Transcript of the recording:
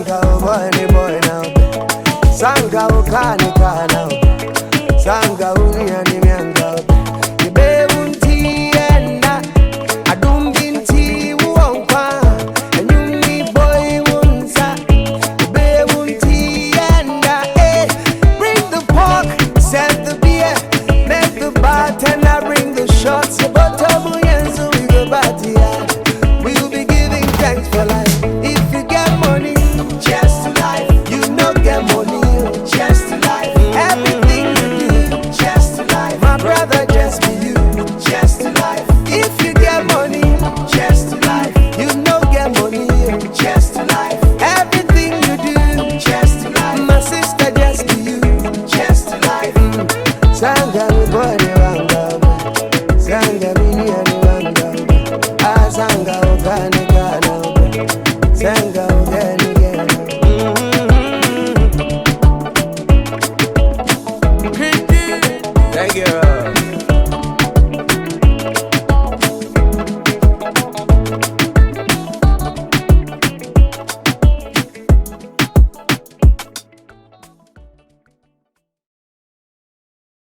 Sanga boy boy now. Sanga ukani kana. Sanga uniani mianga. Ibe unti enda. Adumbinti uonka. Enyumi boy unsa. Ibe unti enda. Bring the pork, serve the beer. Make the bartender bring the shots. Botomu yenzu we go party hard. We'll be giving thanks for life. If you get money, cheers to life. You no get money, cheers to life. Everything you do, cheers to life. My brother, just be you, cheers to life. If you get money, cheers to life. You no get money, cheers to life. Everything you do, cheers to life. My sister, just be you, cheers to life. Sanga mi boy wanga, sanga mi wanga, sanga ogani kana, sanga ogani kana. Thank you.